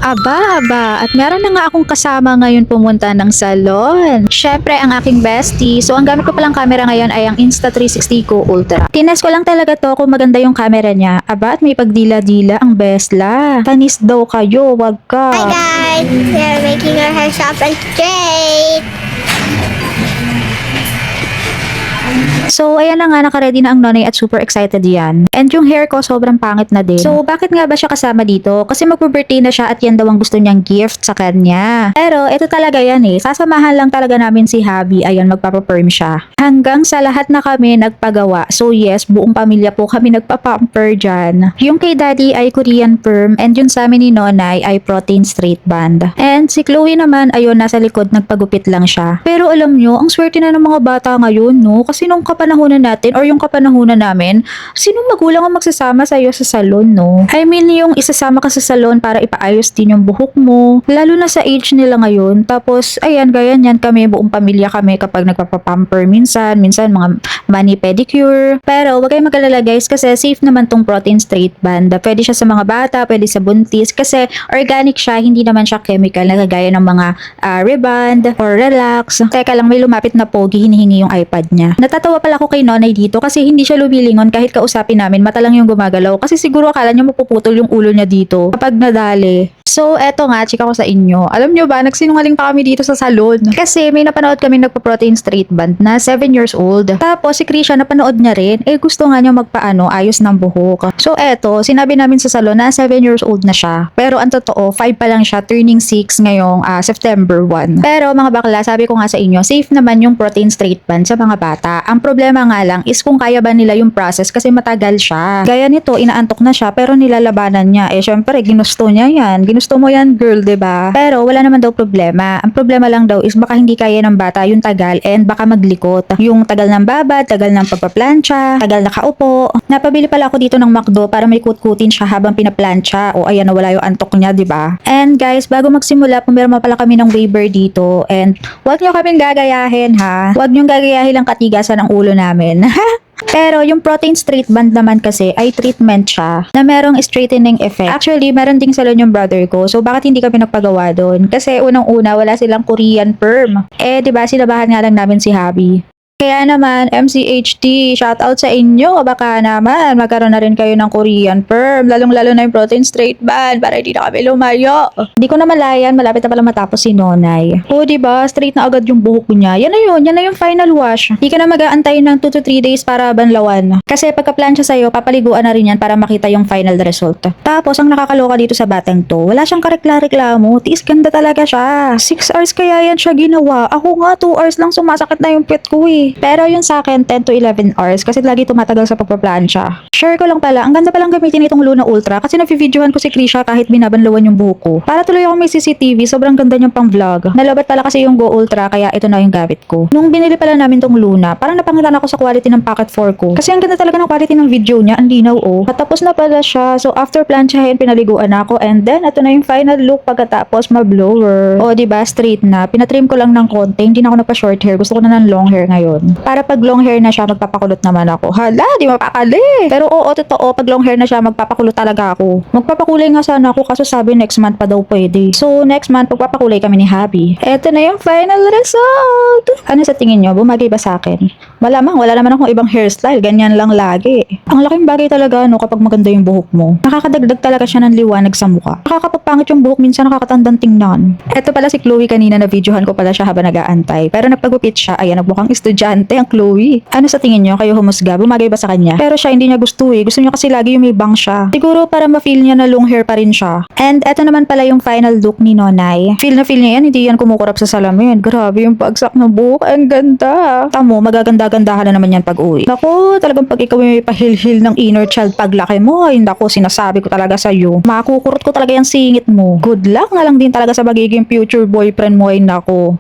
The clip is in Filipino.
Aba, at meron na nga akong kasama ngayon pumunta ng salon. Syempre, ang aking bestie. So, ang gamit ko palang camera ngayon ay ang Insta360 ko Ultra. Tines ko lang talaga to kung maganda yung camera niya. Aba, at may pagdila-dila ang bestla. Tanis daw kayo, wag ka. Hi guys, we're making our hair soft and straight. So, ayan na nga, nakaready na ang nonay at super excited yan. And yung hair ko, sobrang pangit na din. So, bakit nga ba siya kasama dito? Kasi mag-birthday na siya at yan daw ang gusto niyang gift sa kanya. Pero, ito talaga yan eh. Sasamahan lang talaga namin si Habi. Ayan, magpapaperm siya. Hanggang sa lahat na kami nagpagawa. So, yes, buong pamilya po kami nagpapamper dyan. Yung kay Daddy ay Korean perm and yung sa amin ni Nonay ay protein straight band. And si Chloe naman, ayun, nasa likod, nagpagupit lang siya. Pero alam nyo, ang swerte na ng mga bata ngayon, no? Kasi nung kapanahunan natin or yung kapanahunan namin, sinong magulang ang magsasama sa iyo sa salon, no? I mean, yung isasama ka sa salon para ipaayos din yung buhok mo, lalo na sa age nila ngayon. Tapos, ayan, gaya niyan kami, buong pamilya kami kapag nagpapapamper minsan mga mani pedicure. Pero, wag kayong mag-alala guys, kasi safe naman tong protein straight band. Pwede siya sa mga bata, pwede sa buntis, kasi organic siya, hindi naman siya chemical na kagaya ng mga reband or relax. Teka lang, may lumapit na pogi, hinihingi yung iPad niya. Natatawa pala ako kay Nonay dito kasi hindi siya lumilingon kahit kausapin namin, mata lang yung gumagalaw kasi siguro akala niya mapuputol yung ulo niya dito kapag nadali. So, eto nga, chika ko sa inyo. Alam nyo ba, nagsinungaling pa kami dito sa salon. Kasi may napanood kami nagpa-protein straight band na 7 years old. Tapos, si Krisha napanood niya rin, gusto nga niya magpaano, ayos ng buhok. So, eto, sinabi namin sa salon na 7 years old na siya. Pero, ang totoo, 5 pa lang siya, turning 6 ngayong September 1. Pero, mga bakla, sabi ko nga sa inyo, safe naman yung protein straight band sa mga bata. Ang problema nga lang is kung kaya ba nila yung process kasi matagal siya. Gaya nito, inaantok na siya pero nilalabanan niya. Syempre, ginusto niya yan. Ginusto mo yan, girl, 'di ba? Pero wala naman daw problema. Ang problema lang daw is baka hindi kaya ng bata yung tagal and baka maglikot. Yung tagal ng babad, tagal ng pagpaplansya, tagal nakaupo. Napabili pala ako dito ng McDo para may kutkutin siya habang pinaplansya. O ayan, nawala yung antok niya, 'di ba? And guys, bago magsimula, pumirma pala kami ng waiver dito and huwag niyo kaming gagayahin ha. Huwag niyo gagayahin lang katigasan ng ulo namin. Pero yung protein straight band naman kasi ay treatment siya na merong straightening effect. Actually, meron ding salon yung brother ko. So, bakit hindi kami nagpagawa doon? Kasi unang-una, wala silang Korean perm. Diba, sinabahan nga lang namin si Habi. Kaya naman, MCHD, shoutout sa inyo. Baka naman, magkaroon na rin kayo ng Korean perm. Lalong-lalo na yung protein straight band para hindi na kami lumayo. Hindi ko na malayan, malapit na pala matapos si Nonay. Diba, straight na agad yung buhok niya. Yan na yung final wash. Hindi ka na mag-aantay ng 2 to 3 days para banlawan. Kasi pagka-plancha sa'yo, papaliguan na rin yan para makita yung final result. Tapos, ang nakakaloka dito sa batang to, wala siyang karekla-reklamo. Tiis ganda talaga siya. 6 hours kaya yan siya ginawa. Ako nga, 2 hours lang sumasakit na yung pit ko eh. Pero yung sa akin, 10 to 11 hours kasi lagi tumatagal sa pagpaplansya. Share ko lang pala, ang ganda palang gamitin itong Luna Ultra kasi navi-videohan ko si Krisha kahit binabanlawan yung buhok ko. Para tuloy ako may CCTV, sobrang ganda niyang pang vlog. Nalobat pala kasi yung Go Ultra kaya ito na yung gamit ko. Nung binili pala namin tong Luna, parang napangitan ako sa quality ng Pocket 4 ko. Kasi ang ganda talaga ng quality ng video niya, ang linaw oh. Tapos na pala siya, so after plansyahin, pinaliguan ako and then ito na yung final look pagkatapos ma-blower. Diba, straight na. Pinatrim ko lang ng konti, hindi na ako nagpa-short hair. Gusto ko na ng long hair ngayon. Para pag long hair na siya, magpapakulot naman ako. Hala, di mapakali. Pero oo, totoo, pag long hair na siya, magpapakulot talaga ako. Magpapakulay nga sana ako kaso sabi next month pa daw pwede. So, next month, magpapakulay kami ni Habi. Eto na yung final result. Ano sa tingin nyo? Bumagay ba sa akin? Malamang, wala naman akong ibang hairstyle. Ganyan lang lagi. Ang laking bagay talaga, no, kapag maganda yung buhok mo. Nakakadagdag talaga siya ng liwanag sa mukha. Nakakapagpangit yung buhok, minsan nakakatandang tingnan. Eto pala si Chloe kanina, na videohan ko pala siya habang nag-aantay. Pero nagpagupit siya, ayan, nagmukhang estudyante ang Chloe. Ano sa tingin nyo? Kayo humusga? Bumagay ba sa kanya? Pero siya hindi niya gusto eh. Gusto niya kasi lagi yung may bang siya. Siguro para ma-feel niya na long hair pa rin siya. And eto naman pala yung final look ni Nonay. Feel na feel niya yan, hindi yan kumukurap sa salamin. Grabe yung pagsak ng buhok. Ang ganda. Tamo, magaganda-gandahan na naman yan pag uwi. Naku, talagang pag ikaw may pahil-hil ng inner child paglaki mo, ay naku, sinasabi ko talaga sa'yo. Makukurot ko talaga yung singit mo. Good luck na lang din talaga sa magiging future boyfriend mo ay naku.